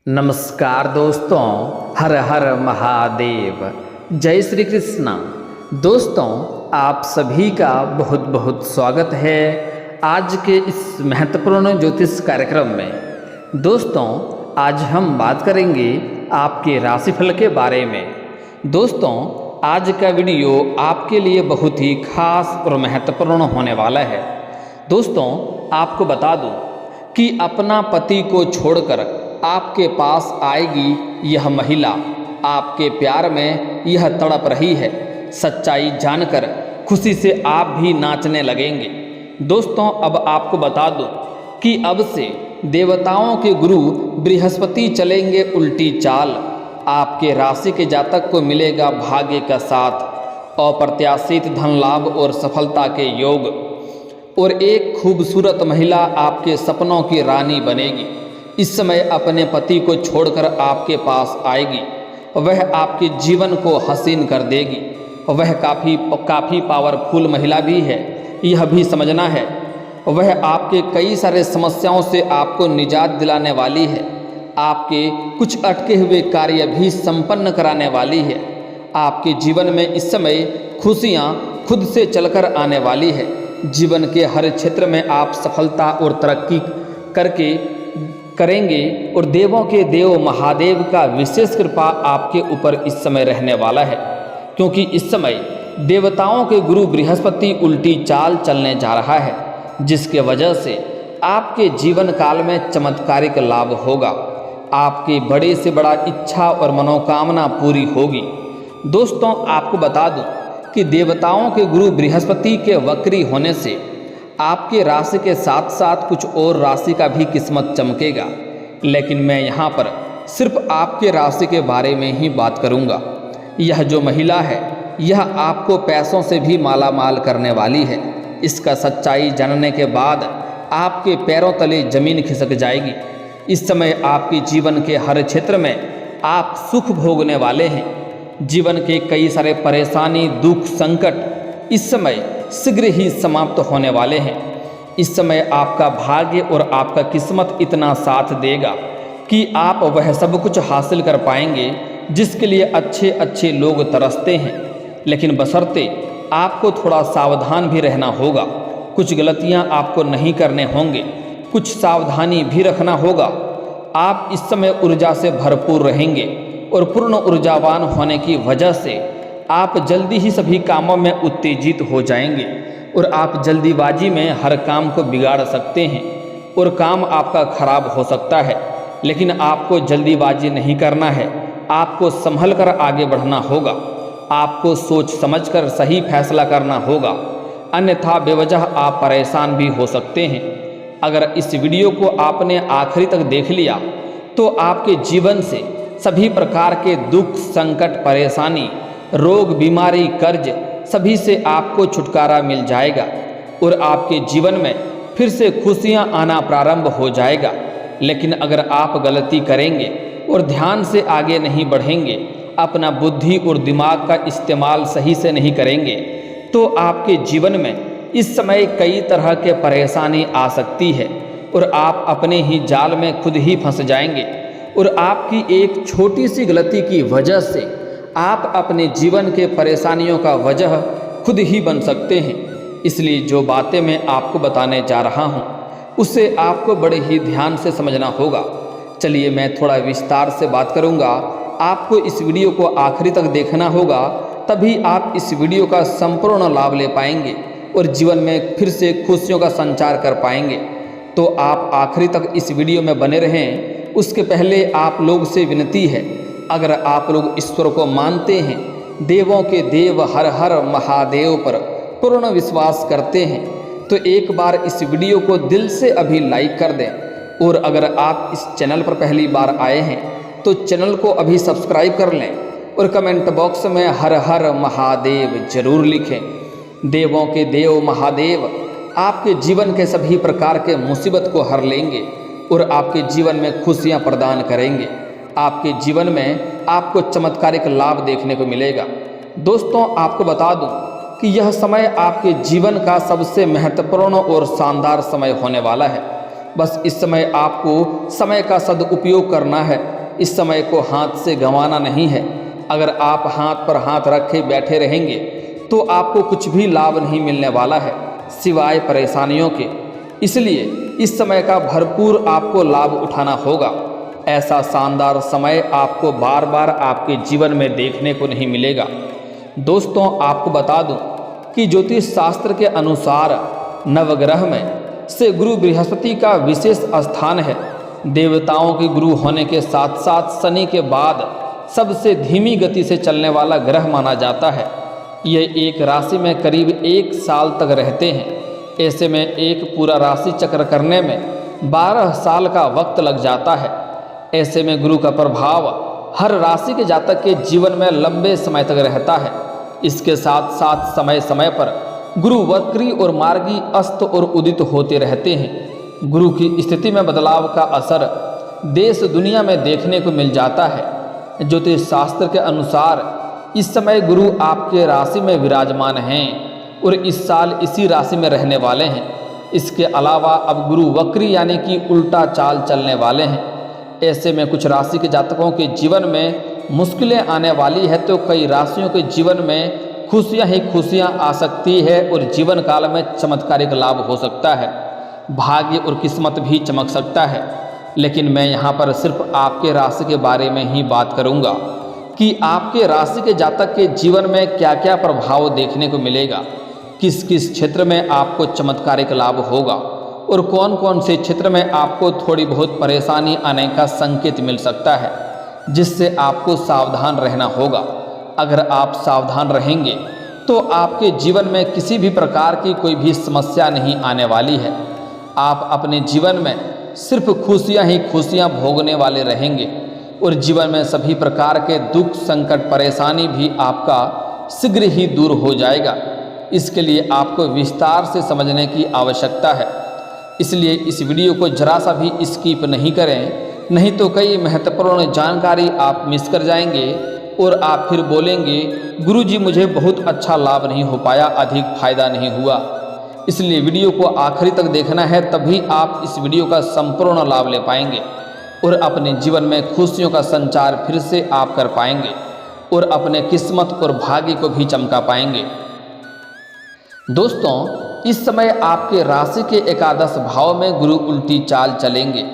नमस्कार दोस्तों, हर हर महादेव, जय श्री कृष्णा। दोस्तों, आप सभी का बहुत बहुत स्वागत है आज के इस महत्वपूर्ण ज्योतिष कार्यक्रम में। दोस्तों, आज हम बात करेंगे आपके राशिफल के बारे में। दोस्तों, आज का वीडियो आपके लिए बहुत ही खास और महत्वपूर्ण होने वाला है। दोस्तों, आपको बता दूं कि अपना पति को छोड़कर आपके पास आएगी यह महिला, आपके प्यार में यह तड़प रही है। सच्चाई जानकर खुशी से आप भी नाचने लगेंगे। दोस्तों, अब आपको बता दूं कि अब से देवताओं के गुरु बृहस्पति चलेंगे उल्टी चाल। आपके राशि के जातक को मिलेगा भाग्य का साथ, अप्रत्याशित धन लाभ और सफलता के योग, और एक खूबसूरत महिला आपके सपनों की रानी बनेगी। इस समय अपने पति को छोड़कर आपके पास आएगी। वह आपके जीवन को हसीन कर देगी। वह काफ़ी पावरफुल महिला भी है, यह भी समझना है। वह आपके कई सारे समस्याओं से आपको निजात दिलाने वाली है। आपके कुछ अटके हुए कार्य भी संपन्न कराने वाली है। आपके जीवन में इस समय खुशियाँ खुद से चलकर आने वाली है। जीवन के हर क्षेत्र में आप सफलता और तरक्की करेंगे और देवों के देव महादेव का विशेष कृपा आपके ऊपर इस समय रहने वाला है, क्योंकि इस समय देवताओं के गुरु बृहस्पति उल्टी चाल चलने जा रहा है, जिसके वजह से आपके जीवन काल में चमत्कारिक लाभ होगा। आपकी बड़े से बड़ा इच्छा और मनोकामना पूरी होगी। दोस्तों, आपको बता दूं कि देवताओं के गुरु बृहस्पति के वक्री होने से आपके राशि के साथ साथ कुछ और राशि का भी किस्मत चमकेगा, लेकिन मैं यहाँ पर सिर्फ आपके राशि के बारे में ही बात करूँगा। यह जो महिला है, यह आपको पैसों से भी माला माल करने वाली है। इसका सच्चाई जानने के बाद आपके पैरों तले जमीन खिसक जाएगी। इस समय आपके जीवन के हर क्षेत्र में आप सुख भोगने वाले हैं। जीवन के कई सारे परेशानी, दुख, संकट इस समय शीघ्र ही समाप्त होने वाले हैं। इस समय आपका भाग्य और आपका किस्मत इतना साथ देगा कि आप वह सब कुछ हासिल कर पाएंगे जिसके लिए अच्छे अच्छे लोग तरसते हैं। लेकिन बशर्ते आपको थोड़ा सावधान भी रहना होगा। कुछ गलतियां आपको नहीं करने होंगे, कुछ सावधानी भी रखना होगा। आप इस समय ऊर्जा से भरपूर रहेंगे और पूर्ण ऊर्जावान होने की वजह से आप जल्दी ही सभी कामों में उत्तेजित हो जाएंगे और आप जल्दीबाजी में हर काम को बिगाड़ सकते हैं और काम आपका खराब हो सकता है। लेकिन आपको जल्दीबाजी नहीं करना है, आपको संभल कर आगे बढ़ना होगा। आपको सोच समझकर सही फैसला करना होगा, अन्यथा बेवजह आप परेशान भी हो सकते हैं। अगर इस वीडियो को आपने आखिरी तक देख लिया तो आपके जीवन से सभी प्रकार के दुख, संकट, परेशानी, रोग, बीमारी, कर्ज सभी से आपको छुटकारा मिल जाएगा और आपके जीवन में फिर से खुशियां आना प्रारंभ हो जाएगा। लेकिन अगर आप गलती करेंगे और ध्यान से आगे नहीं बढ़ेंगे, अपना बुद्धि और दिमाग का इस्तेमाल सही से नहीं करेंगे, तो आपके जीवन में इस समय कई तरह के परेशानी आ सकती है और आप अपने ही जाल में खुद ही फंस जाएंगे। और आपकी एक छोटी सी गलती की वजह से आप अपने जीवन के परेशानियों का वजह खुद ही बन सकते हैं। इसलिए जो बातें मैं आपको बताने जा रहा हूँ उसे आपको बड़े ही ध्यान से समझना होगा। चलिए, मैं थोड़ा विस्तार से बात करूँगा। आपको इस वीडियो को आखिरी तक देखना होगा, तभी आप इस वीडियो का संपूर्ण लाभ ले पाएंगे और जीवन में फिर से खुशियों का संचार कर पाएंगे। तो आप आखिरी तक इस वीडियो में बने रहें। उसके पहले आप लोग से विनती है, अगर आप लोग ईश्वर को मानते हैं, देवों के देव हर हर महादेव पर पूर्ण विश्वास करते हैं, तो एक बार इस वीडियो को दिल से अभी लाइक कर दें। और अगर आप इस चैनल पर पहली बार आए हैं तो चैनल को अभी सब्सक्राइब कर लें और कमेंट बॉक्स में हर हर महादेव जरूर लिखें। देवों के देव महादेव आपके जीवन के सभी प्रकार के मुसीबत को हर लेंगे और आपके जीवन में खुशियाँ प्रदान करेंगे। आपके जीवन में आपको चमत्कारिक लाभ देखने को मिलेगा। दोस्तों, आपको बता दूं कि यह समय आपके जीवन का सबसे महत्वपूर्ण और शानदार समय होने वाला है। बस इस समय आपको समय का सदुपयोग करना है इस समय को हाथ से गंवाना नहीं है। अगर आप हाथ पर हाथ रखे बैठे रहेंगे तो आपको कुछ भी लाभ नहीं मिलने वाला है सिवाय परेशानियों के। इसलिए इस समय का भरपूर आपको लाभ उठाना होगा। ऐसा शानदार समय आपको बार बार आपके जीवन में देखने को नहीं मिलेगा। दोस्तों, आपको बता दूं कि ज्योतिष शास्त्र के अनुसार नवग्रह में से गुरु बृहस्पति का विशेष स्थान है। देवताओं के गुरु होने के साथ साथ शनि के बाद सबसे धीमी गति से चलने वाला ग्रह माना जाता है। ये एक राशि में करीब 1 साल तक रहते हैं। ऐसे में एक पूरा राशि चक्र करने में 12 साल का वक्त लग जाता है। ऐसे में गुरु का प्रभाव हर राशि के जातक के जीवन में लंबे समय तक रहता है। इसके साथ साथ समय समय पर गुरु वक्री और मार्गी अस्त और उदित होते रहते हैं। गुरु की स्थिति में बदलाव का असर देश दुनिया में देखने को मिल जाता है। ज्योतिष शास्त्र के अनुसार इस समय गुरु आपके राशि में विराजमान हैं और इस साल इसी राशि में रहने वाले हैं। इसके अलावा अब गुरु वक्री यानी कि उल्टा चाल चलने वाले हैं। ऐसे में कुछ राशि के जातकों के जीवन में मुश्किलें आने वाली है तो कई राशियों के जीवन में खुशियां ही खुशियां आ सकती है और जीवन काल में चमत्कारिक लाभ हो सकता है। भाग्य और किस्मत भी चमक सकता है। लेकिन मैं यहाँ पर सिर्फ आपके राशि के बारे में ही बात करूँगा कि आपके राशि के जातक के जीवन में क्या क्या प्रभाव देखने को मिलेगा, किस किस क्षेत्र में आपको चमत्कारिक लाभ होगा और कौन कौन से क्षेत्र में आपको थोड़ी बहुत परेशानी आने का संकेत मिल सकता है, जिससे आपको सावधान रहना होगा। अगर आप सावधान रहेंगे तो आपके जीवन में किसी भी प्रकार की कोई भी समस्या नहीं आने वाली है। आप अपने जीवन में सिर्फ खुशियां ही खुशियां भोगने वाले रहेंगे और जीवन में सभी प्रकार के दुख, संकट, परेशानी भी आपका शीघ्र ही दूर हो जाएगा। इसके लिए आपको विस्तार से समझने की आवश्यकता है। इसलिए इस वीडियो को जरा सा भी स्किप नहीं करें, नहीं तो कई महत्वपूर्ण जानकारी आप मिस कर जाएंगे और आप फिर बोलेंगे गुरुजी मुझे बहुत अच्छा लाभ नहीं हो पाया, अधिक फायदा नहीं हुआ। इसलिए वीडियो को आखिरी तक देखना है, तभी आप इस वीडियो का संपूर्ण लाभ ले पाएंगे और अपने जीवन में खुशियों का संचार फिर से आप कर पाएंगे और अपने किस्मत और भाग्य को भी चमका पाएंगे। दोस्तों, इस समय आपके राशि के एकादश भाव में गुरु उल्टी चाल चलेंगे।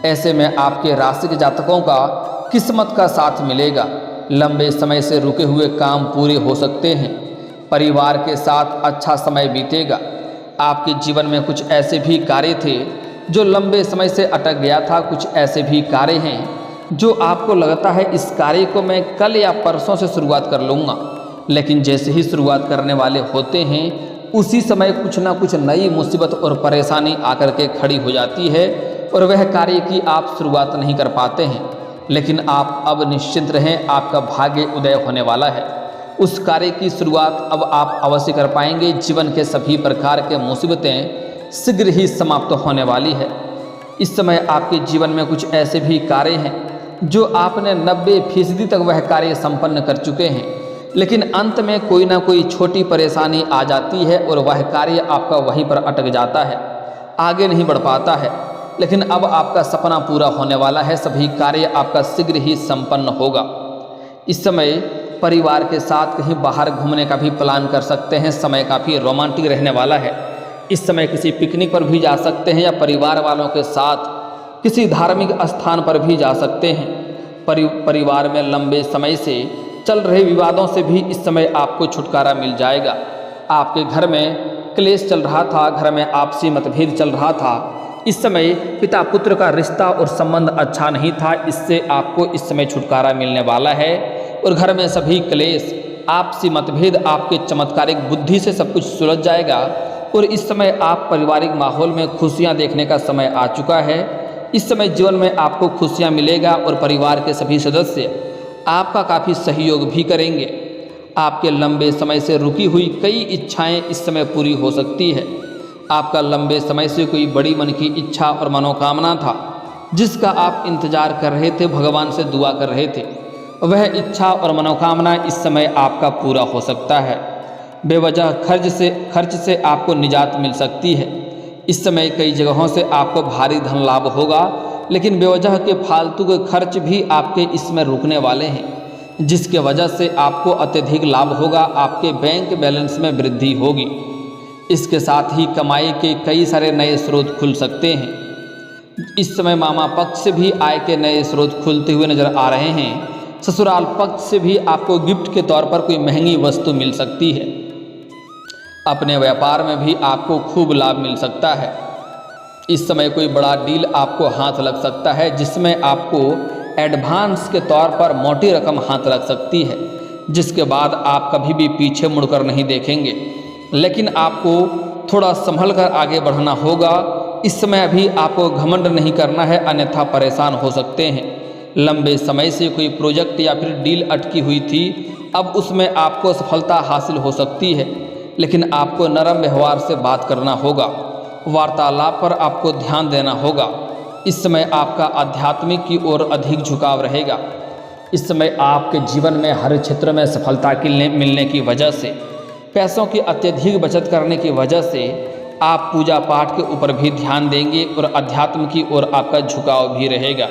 ऐसे में आपके राशि के जातकों का किस्मत का साथ मिलेगा। लंबे समय से रुके हुए काम पूरे हो सकते हैं। परिवार के साथ अच्छा समय बीतेगा। आपके जीवन में कुछ ऐसे भी कार्य थे जो लंबे समय से अटक गया था। कुछ ऐसे भी कार्य हैं जो आपको लगता है इस कार्य को मैं कल या परसों से शुरुआत कर लूँगा, लेकिन जैसे ही शुरुआत करने वाले होते हैं उसी समय कुछ ना कुछ नई मुसीबत और परेशानी आकर के खड़ी हो जाती है और वह कार्य की आप शुरुआत नहीं कर पाते हैं। लेकिन आप अब निश्चिंत रहें, आपका भाग्य उदय होने वाला है। उस कार्य की शुरुआत अब आप अवश्य कर पाएंगे। जीवन के सभी प्रकार के मुसीबतें शीघ्र ही समाप्त होने वाली है। इस समय आपके जीवन में कुछ ऐसे भी कार्य हैं जो आपने 90% तक वह कार्य संपन्न कर चुके हैं, लेकिन अंत में कोई ना कोई छोटी परेशानी आ जाती है और वह कार्य आपका वहीं पर अटक जाता है, आगे नहीं बढ़ पाता है। लेकिन अब आपका सपना पूरा होने वाला है। सभी कार्य आपका शीघ्र ही संपन्न होगा। इस समय परिवार के साथ कहीं बाहर घूमने का भी प्लान कर सकते हैं। समय काफ़ी रोमांटिक रहने वाला है। इस समय किसी पिकनिक पर भी जा सकते हैं या परिवार वालों के साथ किसी धार्मिक स्थान पर भी जा सकते हैं। परिवार में लंबे समय से चल रहे विवादों से भी इस समय आपको छुटकारा मिल जाएगा। आपके घर में क्लेश चल रहा था, घर में आपसी मतभेद चल रहा था। इस समय पिता पुत्र का रिश्ता और संबंध अच्छा नहीं था, इससे आपको इस समय छुटकारा मिलने वाला है और घर में सभी क्लेश, आपसी मतभेद आपके चमत्कारिक बुद्धि से सब कुछ सुलझ जाएगा और इस समय आप पारिवारिक माहौल में खुशियां देखने का समय आ चुका है। इस समय जीवन में आपको खुशियां मिलेगा और परिवार के सभी सदस्य आपका काफ़ी सहयोग भी करेंगे। आपके लंबे समय से रुकी हुई कई इच्छाएं इस समय पूरी हो सकती है। आपका लंबे समय से कोई बड़ी मन की इच्छा और मनोकामना था जिसका आप इंतजार कर रहे थे, भगवान से दुआ कर रहे थे, वह इच्छा और मनोकामना इस समय आपका पूरा हो सकता है। बेवजह खर्च से आपको निजात मिल सकती है। इस समय कई जगहों से आपको भारी धन लाभ होगा, लेकिन बेवजह के फालतू के खर्च भी आपके इसमें रुकने वाले हैं, जिसके वजह से आपको अत्यधिक लाभ होगा, आपके बैंक बैलेंस में वृद्धि होगी। इसके साथ ही कमाई के कई सारे नए स्रोत खुल सकते हैं। इस समय मामा पक्ष से भी आय के नए स्रोत खुलते हुए नजर आ रहे हैं। ससुराल पक्ष से भी आपको गिफ्ट के तौर पर कोई महंगी वस्तु मिल सकती है। अपने व्यापार में भी आपको खूब लाभ मिल सकता है। इस समय कोई बड़ा डील आपको हाथ लग सकता है, जिसमें आपको एडवांस के तौर पर मोटी रकम हाथ लग सकती है, जिसके बाद आप कभी भी पीछे मुड़कर नहीं देखेंगे। लेकिन आपको थोड़ा संभल कर आगे बढ़ना होगा। इस समय अभी आपको घमंड नहीं करना है, अन्यथा परेशान हो सकते हैं। लंबे समय से कोई प्रोजेक्ट या फिर डील अटकी हुई थी, अब उसमें आपको सफलता हासिल हो सकती है, लेकिन आपको नरम व्यवहार से बात करना होगा। वार्तालाप पर आपको ध्यान देना होगा। इस समय आपका आध्यात्मिक की ओर अधिक झुकाव रहेगा। इस समय आपके जीवन में हर क्षेत्र में सफलता मिलने की वजह से, पैसों की अत्यधिक बचत करने की वजह से आप पूजा पाठ के ऊपर भी ध्यान देंगे और अध्यात्म की ओर आपका झुकाव भी रहेगा।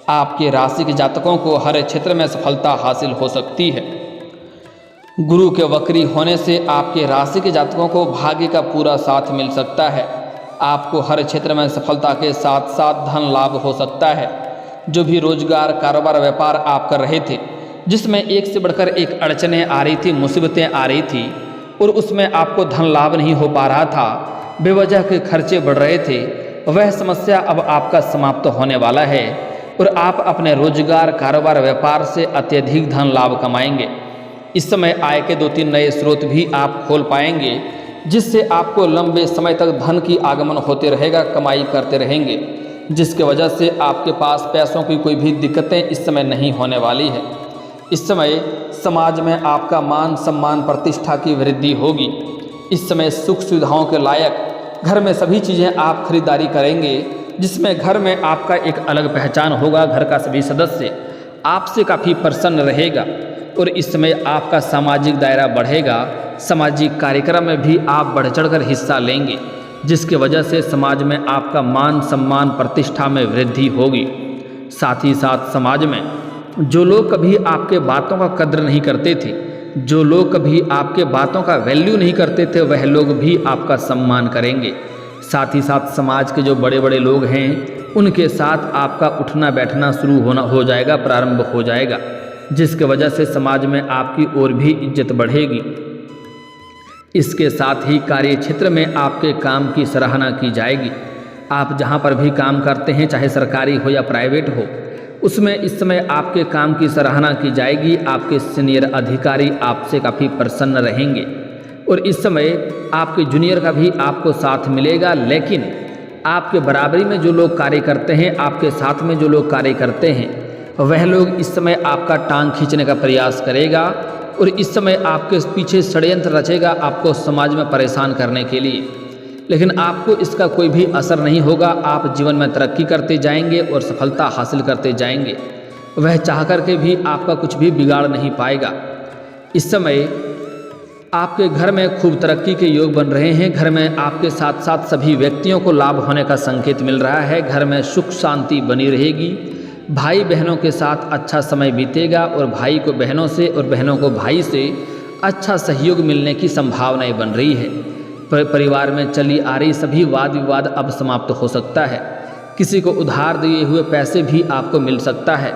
आपके राशि के जातकों को हर क्षेत्र में सफलता हासिल हो सकती है। गुरु के वक्री होने से आपके राशि के जातकों को भाग्य का पूरा साथ मिल सकता है। आपको हर क्षेत्र में सफलता के साथ साथ धन लाभ हो सकता है। जो भी रोजगार, कारोबार, व्यापार आप कर रहे थे, जिसमें एक से बढ़कर एक अड़चनें आ रही थी, मुसीबतें आ रही थी और उसमें आपको धन लाभ नहीं हो पा रहा था, बेवजह के खर्चे बढ़ रहे थे, वह समस्या अब आपका समाप्त होने वाला है और आप अपने रोजगार, कारोबार, व्यापार से अत्यधिक धन लाभ कमाएंगे। इस समय आय के 2-3 नए स्रोत भी आप खोल पाएंगे, जिससे आपको लंबे समय तक धन की आगमन होते रहेगा, कमाई करते रहेंगे, जिसके वजह से आपके पास पैसों की कोई भी दिक्कतें इस समय नहीं होने वाली है। इस समय समाज में आपका मान सम्मान, प्रतिष्ठा की वृद्धि होगी। इस समय सुख सुविधाओं के लायक घर में सभी चीज़ें आप खरीदारी करेंगे, जिसमें घर में आपका एक अलग पहचान होगा। घर का सभी सदस्य आपसे काफ़ी प्रसन्न रहेगा और इस समय आपका सामाजिक दायरा बढ़ेगा। सामाजिक कार्यक्रम में भी आप बढ़ चढ़कर हिस्सा लेंगे, जिसके वजह से समाज में आपका मान सम्मान, प्रतिष्ठा में वृद्धि होगी। साथ ही साथ समाज में जो लोग कभी आपके बातों का कद्र नहीं करते थे, जो लोग कभी आपके बातों का वैल्यू नहीं करते थे, वह लोग भी आपका सम्मान करेंगे। साथ ही साथ समाज के जो बड़े बड़े लोग हैं, उनके साथ आपका उठना बैठना शुरू हो जाएगा, प्रारंभ हो जाएगा, जिसके वजह से समाज में आपकी और भी इज्जत बढ़ेगी। इसके साथ ही कार्य क्षेत्र में आपके काम की सराहना की जाएगी। आप जहां पर भी काम करते हैं, चाहे सरकारी हो या प्राइवेट हो, उसमें इस समय आपके काम की सराहना की जाएगी। आपके सीनियर अधिकारी आपसे काफ़ी प्रसन्न रहेंगे और इस समय आपके जूनियर का भी आपको साथ मिलेगा। लेकिन आपके बराबरी में जो लोग कार्य करते हैं, आपके साथ में जो लोग कार्य करते हैं, वह लोग इस समय आपका टांग खींचने का प्रयास करेगा और इस समय आपके पीछे षड्यंत्र रचेगा आपको समाज में परेशान करने के लिए। लेकिन आपको इसका कोई भी असर नहीं होगा। आप जीवन में तरक्की करते जाएंगे और सफलता हासिल करते जाएंगे। वह चाह करके भी आपका कुछ भी बिगाड़ नहीं पाएगा। इस समय आपके घर में खूब तरक्की के योग बन रहे हैं। घर में आपके साथ साथ सभी व्यक्तियों को लाभ होने का संकेत मिल रहा है। घर में सुख शांति बनी रहेगी। भाई बहनों के साथ अच्छा समय बीतेगा और भाई को बहनों से और बहनों को भाई से अच्छा सहयोग मिलने की संभावनाएं बन रही है। परिवार में चली आ रही सभी वाद विवाद अब समाप्त हो सकता है। किसी को उधार दिए हुए पैसे भी आपको मिल सकता है।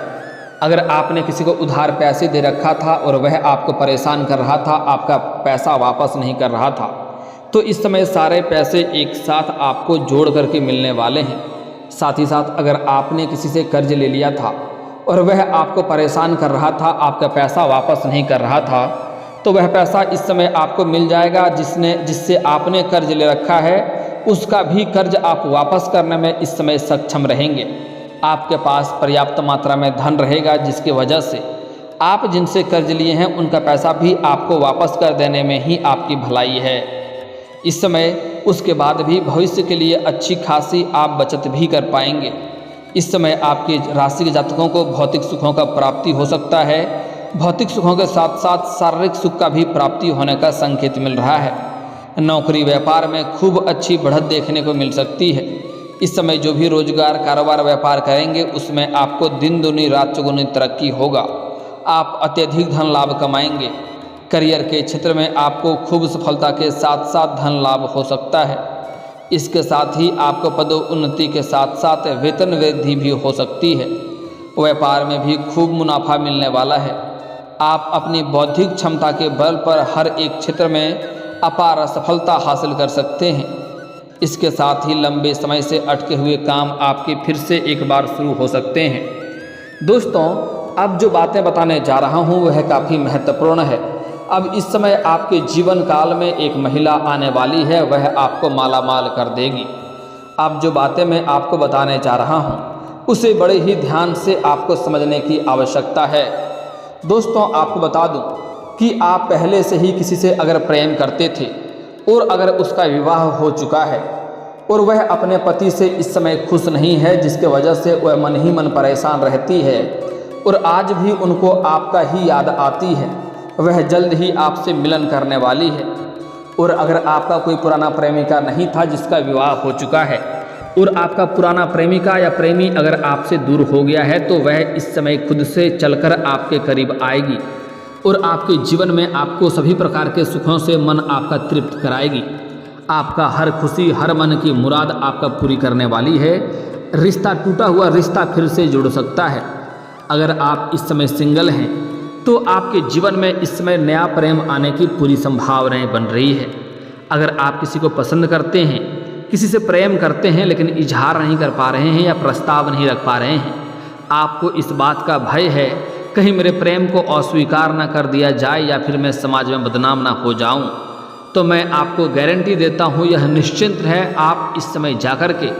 अगर आपने किसी को उधार पैसे दे रखा था और वह आपको परेशान कर रहा था, आपका पैसा वापस नहीं कर रहा था, तो इस समय सारे पैसे एक साथ आपको जोड़ करके मिलने वाले हैं। साथ ही साथ अगर आपने किसी से कर्ज ले लिया था और वह आपको परेशान कर रहा था, आपका पैसा वापस नहीं कर रहा था, तो वह पैसा इस समय आपको मिल जाएगा। जिससे आपने कर्ज ले रखा है, उसका भी कर्ज आप वापस करने में इस समय सक्षम रहेंगे। आपके पास पर्याप्त मात्रा में धन रहेगा, जिसकी वजह से आप जिनसे कर्ज लिए हैं उनका पैसा भी आपको वापस कर देने में ही आपकी भलाई है। इस समय उसके बाद भी भविष्य के लिए अच्छी खासी आप बचत भी कर पाएंगे। इस समय आपके राशि के जातकों को भौतिक सुखों का प्राप्ति हो सकता है। भौतिक सुखों के साथ साथ शारीरिक सुख का भी प्राप्ति होने का संकेत मिल रहा है। नौकरी व्यापार में खूब अच्छी बढ़त देखने को मिल सकती है। इस समय जो भी रोजगार, कारोबार, व्यापार करेंगे उसमें आपको दिन दुनी रात चौगुनी तरक्की होगा। आप अत्यधिक धन लाभ कमाएंगे। करियर के क्षेत्र में आपको खूब सफलता के साथ साथ धन लाभ हो सकता है। इसके साथ ही आपको पदोन्नति के साथ साथ वेतन वृद्धि भी हो सकती है। व्यापार में भी खूब मुनाफा मिलने वाला है। आप अपनी बौद्धिक क्षमता के बल पर हर एक क्षेत्र में अपार सफलता हासिल कर सकते हैं। इसके साथ ही लंबे समय से अटके हुए काम आपके फिर से एक बार शुरू हो सकते हैं। दोस्तों, अब जो बातें बताने जा रहा हूँ वह काफ़ी महत्वपूर्ण है। अब इस समय आपके जीवन काल में एक महिला आने वाली है, वह आपको मालामाल कर देगी। अब जो बातें मैं आपको बताने जा रहा हूँ उसे बड़े ही ध्यान से आपको समझने की आवश्यकता है। दोस्तों, आपको बता दूं कि आप पहले से ही किसी से अगर प्रेम करते थे और अगर उसका विवाह हो चुका है और वह अपने पति से इस समय खुश नहीं है, जिसके वजह से वह मन ही मन परेशान रहती है और आज भी उनको आपका ही याद आती है, वह जल्द ही आपसे मिलन करने वाली है। और अगर आपका कोई पुराना प्रेमिका नहीं था जिसका विवाह हो चुका है और आपका पुराना प्रेमिका या प्रेमी अगर आपसे दूर हो गया है तो वह इस समय खुद से चलकर आपके करीब आएगी और आपके जीवन में आपको सभी प्रकार के सुखों से मन आपका तृप्त कराएगी। आपका हर खुशी, हर मन की मुराद आपका पूरी करने वाली है। रिश्ता, टूटा हुआ रिश्ता फिर से जुड़ सकता है। अगर आप इस समय सिंगल हैं तो आपके जीवन में इस समय नया प्रेम आने की पूरी संभावनाएं बन रही है। अगर आप किसी को पसंद करते हैं, किसी से प्रेम करते हैं लेकिन इजहार नहीं कर पा रहे हैं या प्रस्ताव नहीं रख पा रहे हैं, आपको इस बात का भय है कहीं मेरे प्रेम को अस्वीकार ना कर दिया जाए या फिर मैं समाज में बदनाम ना हो जाऊं, तो मैं आपको गारंटी देता हूं, यह निश्चिंत है, आप इस समय जाकर के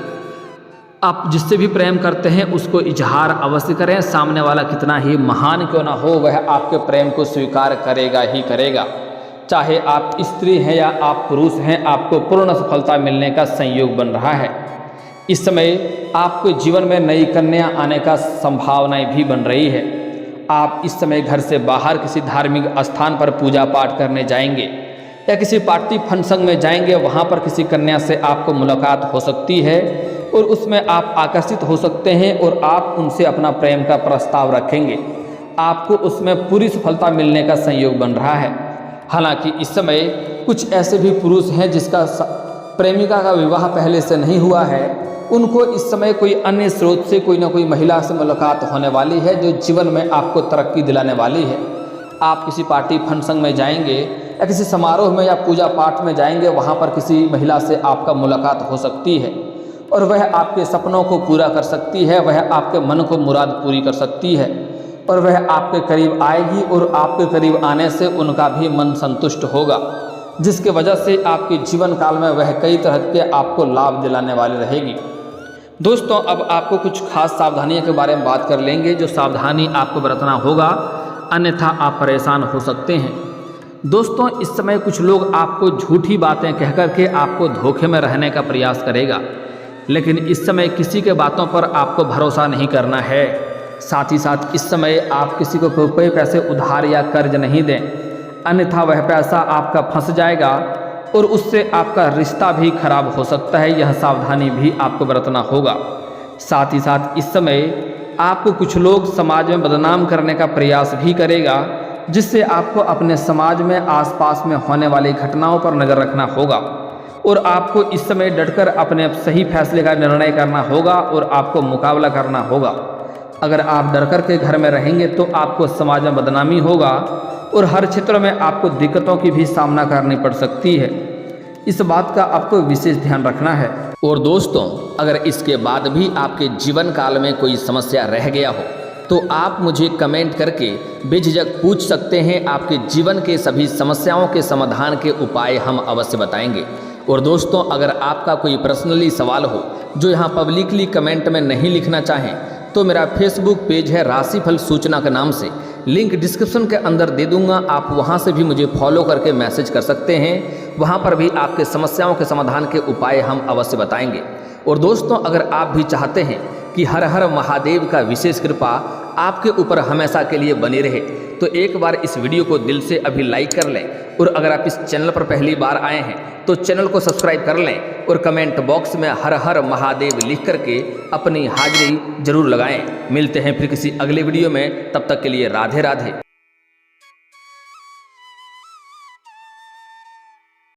आप जिससे भी प्रेम करते हैं उसको इजहार अवश्य करें। सामने वाला कितना ही महान क्यों ना हो, वह आपके प्रेम को स्वीकार करेगा ही करेगा। चाहे आप स्त्री हैं या आप पुरुष हैं, आपको पूर्ण सफलता मिलने का संयोग बन रहा है। इस समय आपके जीवन में नई कन्या आने का संभावनाएं भी बन रही है। आप इस समय घर से बाहर किसी धार्मिक स्थान पर पूजा पाठ करने जाएंगे या किसी पार्टी फंक्शन में जाएंगे, वहाँ पर किसी कन्या से आपको मुलाकात हो सकती है और उसमें आप आकर्षित हो सकते हैं और आप उनसे अपना प्रेम का प्रस्ताव रखेंगे। आपको उसमें पूरी सफलता मिलने का संयोग बन रहा है। हालांकि इस समय कुछ ऐसे भी पुरुष हैं जिसका प्रेमिका का विवाह पहले से नहीं हुआ है, उनको इस समय कोई अन्य स्रोत से कोई ना कोई महिला से मुलाकात होने वाली है जो जीवन में आपको तरक्की दिलाने वाली है। आप किसी पार्टी फंक्शन में जाएंगे या किसी समारोह में या पूजा पाठ में जाएंगे, वहाँ पर किसी महिला से आपका मुलाकात हो सकती है और वह आपके सपनों को पूरा कर सकती है, वह आपके मन को मुराद पूरी कर सकती है और वह आपके करीब आएगी और आपके करीब आने से उनका भी मन संतुष्ट होगा, जिसके वजह से आपके जीवन काल में वह कई तरह के आपको लाभ दिलाने वाली रहेगी। दोस्तों, अब आपको कुछ खास सावधानियों के बारे में बात कर लेंगे जो सावधानी आपको बरतना होगा, अन्यथा आप परेशान हो सकते हैं। दोस्तों, इस समय कुछ लोग आपको झूठी बातें कह कर के आपको धोखे में रहने का प्रयास करेगा, लेकिन इस समय किसी के बातों पर आपको भरोसा नहीं करना है। साथ ही साथ इस समय आप किसी को कोई पैसे उधार या कर्ज नहीं दें, अन्यथा वह पैसा आपका फंस जाएगा और उससे आपका रिश्ता भी खराब हो सकता है। यह सावधानी भी आपको बरतना होगा। साथ ही साथ इस समय आपको कुछ लोग समाज में बदनाम करने का प्रयास भी करेगा, जिससे आपको अपने समाज में आसपास में होने वाली घटनाओं पर नज़र रखना होगा और आपको इस समय डटकर अपने सही फैसले का निर्णय करना होगा और आपको मुकाबला करना होगा। अगर आप डर कर के घर में रहेंगे तो आपको समाज में बदनामी होगा और हर क्षेत्र में आपको दिक्कतों की भी सामना करनी पड़ सकती है। इस बात का आपको विशेष ध्यान रखना है। और दोस्तों, अगर इसके बाद भी आपके जीवन काल में कोई समस्या रह गया हो तो आप मुझे कमेंट करके बेझिझक पूछ सकते हैं। आपके जीवन के सभी समस्याओं के समाधान के उपाय हम अवश्य बताएंगे। और दोस्तों, अगर आपका कोई पर्सनली सवाल हो जो यहाँ पब्लिकली कमेंट में नहीं लिखना चाहें तो मेरा फेसबुक पेज है राशिफल सूचना के नाम से, लिंक डिस्क्रिप्शन के अंदर दे दूंगा। आप वहां से भी मुझे फॉलो करके मैसेज कर सकते हैं। वहां पर भी आपके समस्याओं के समाधान के उपाय हम अवश्य बताएंगे। और दोस्तों, अगर आप भी चाहते हैं कि हर हर महादेव का विशेष कृपा आपके ऊपर हमेशा के लिए बनी रहे तो एक बार इस वीडियो को दिल से अभी लाइक कर लें, और अगर आप इस चैनल पर पहली बार आए हैं तो चैनल को सब्सक्राइब कर लें और कमेंट बॉक्स में हर हर महादेव लिख करके अपनी हाजिरी जरूर लगाएं। मिलते हैं फिर किसी अगले वीडियो में, तब तक के लिए राधे राधे।